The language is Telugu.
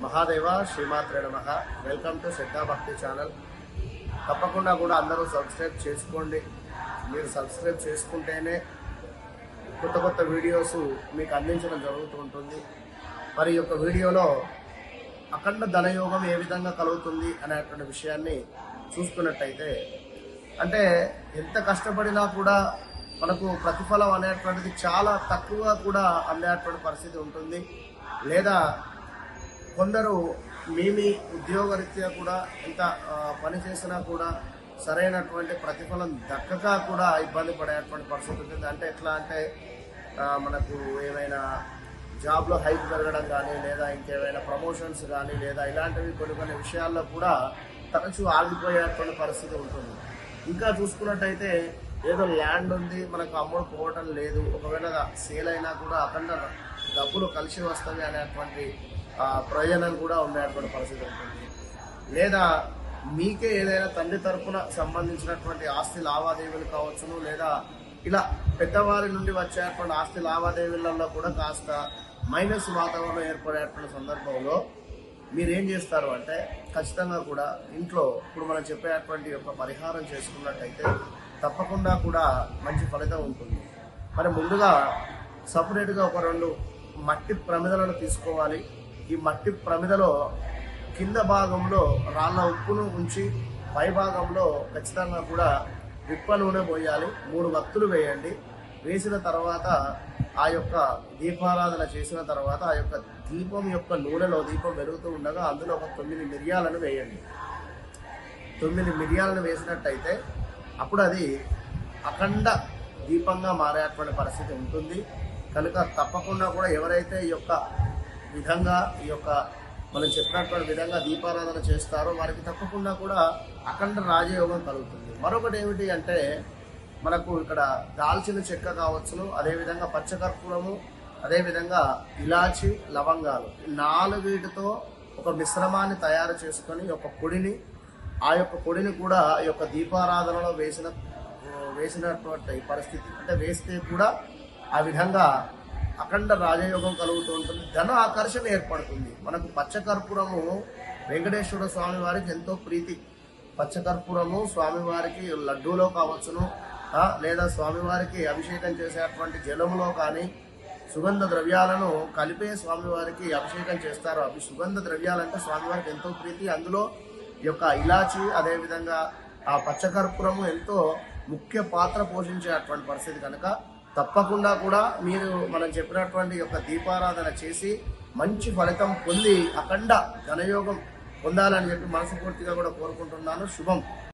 మహాదేవ శ్రీమాత్రే నమః. వెల్కమ్ టు శ్రద్ధా భక్తి ఛానల్. తప్పకుండా కూడా అందరూ సబ్స్క్రైబ్ చేసుకోండి. మీరు సబ్స్క్రైబ్ చేసుకుంటేనే కొత్త కొత్త వీడియోస్ మీకు అందించడం జరుగుతూ ఉంటుంది. మరి ఈ యొక్క వీడియోలో అఖండ ధనయోగం ఏ విధంగా కలుగుతుంది అనేటువంటి విషయాన్ని చూసుకున్నట్టయితే, అంటే ఎంత కష్టపడినా కూడా మనకు ప్రతిఫలం అనేటువంటిది చాలా తక్కువగా కూడా అందేటువంటి పరిస్థితి ఉంటుంది. లేదా కొందరు మీ ఉద్యోగరీత్యా కూడా ఎంత పని చేసినా కూడా సరైనటువంటి ప్రతిఫలం దక్కక కూడా ఇబ్బంది పడేటువంటి పరిస్థితి ఉంటుంది. అంటే ఎట్లా అంటే మనకు ఏమైనా జాబ్లో హైక్ పెరగడం కానీ, లేదా ఇంకేమైనా ప్రమోషన్స్ కానీ, లేదా ఇలాంటివి కొన్ని విషయాల్లో కూడా తరచూ ఆగిపోయేటువంటి పరిస్థితి ఉంటుంది. ఇంకా చూసుకున్నట్టయితే ఏదో ల్యాండ్ ఉంది, మనకు అమ్ముడు పోవటం లేదు, ఒకవేళ సేల్ అయినా కూడా అఖండ డబ్బులు కలిసి వస్తుంది అనేటువంటి ప్రయోజనం కూడా ఉండేటువంటి పరిస్థితి ఉంటుంది. లేదా మీకే ఏదైనా తండ్రి తరపున సంబంధించినటువంటి ఆస్తి లావాదేవీలు కావచ్చును, లేదా ఇలా పెద్దవారి నుండి వచ్చేటువంటి ఆస్తి లావాదేవీలలో కూడా కాస్త మైనస్ వాతావరణం ఏర్పడేటువంటి సందర్భంలో మీరేం చేస్తారు అంటే, ఖచ్చితంగా కూడా ఇంట్లో ఇప్పుడు మనం చెప్పేటువంటి యొక్క పరిహారం చేసుకున్నట్టయితే తప్పకుండా కూడా మంచి ఫలితం ఉంటుంది. మరి ముందుగా సపరేట్గా ఒక 2 మట్టి ప్రమిదలను తీసుకోవాలి. ఈ మట్టి ప్రమిదలో కింద భాగంలో రాళ్ళ ఉప్పును ఉంచి పై భాగంలో ఖచ్చితంగా కూడా విప్ప నూనె పోయాలి. 3 వత్తులు వేయండి. వేసిన తర్వాత ఆ యొక్క దీపారాధన చేసిన తర్వాత ఆ యొక్క దీపం యొక్క నూనెలో దీపం వెలుగుతూ ఉండగా అందులో ఒక 9 మిరియాలను వేయండి. 9 మిరియాలను వేసినట్టయితే అప్పుడు అది అఖండ దీపంగా మారేటువంటి పరిస్థితి ఉంటుంది. కనుక తప్పకుండా కూడా ఎవరైతే ఈ యొక్క మనం చెప్పినటువంటి విధంగా దీపారాధన చేస్తారో వారికి తప్పకుండా కూడా అఖండ రాజయోగం కలుగుతుంది. మరొకటి ఏమిటి అంటే, మనకు ఇక్కడ దాల్చిన చెక్క కావచ్చును, అదేవిధంగా పచ్చకర్పూరము, అదేవిధంగా ఇలాచి, లవంగాలు, 4 ఒక మిశ్రమాన్ని తయారు చేసుకొని ఆ యొక్క పొడిని కూడా ఈ యొక్క దీపారాధనలో వేసినటువంటి పరిస్థితి, అంటే వేస్తే కూడా ఆ విధంగా అఖండ రాజయోగం కలుగుతూ ఉంటుంది. ధన ఆకర్షణ ఏర్పడుతుంది. మనకు పచ్చకర్పూరము వెంకటేశ్వర స్వామి వారికి ఎంతో ప్రీతి. పచ్చకర్పూరము స్వామివారికి లడ్డూలో కావచ్చును, లేదా స్వామివారికి అభిషేకం చేసేటువంటి జలములో కానీ సుగంధ ద్రవ్యాలను కలిపే స్వామివారికి అభిషేకం చేస్తారు. అవి సుగంధ ద్రవ్యాలంటే స్వామివారికి ఎంతో ప్రీతి. అందులో ఈ యొక్క ఇలాచి, అదేవిధంగా ఆ పచ్చకర్పూరము ఎంతో ముఖ్య పాత్ర పోషించేటువంటి పరిస్థితి. కనుక తప్పకుండా కూడా మీరు మనం చెప్పినటువంటి యొక్క దీపారాధన చేసి మంచి ఫలితం పొంది అఖండ ధనయోగం పొందాలని చెప్పి మనస్ఫూర్తిగా కూడా కోరుకుంటున్నాను. శుభం.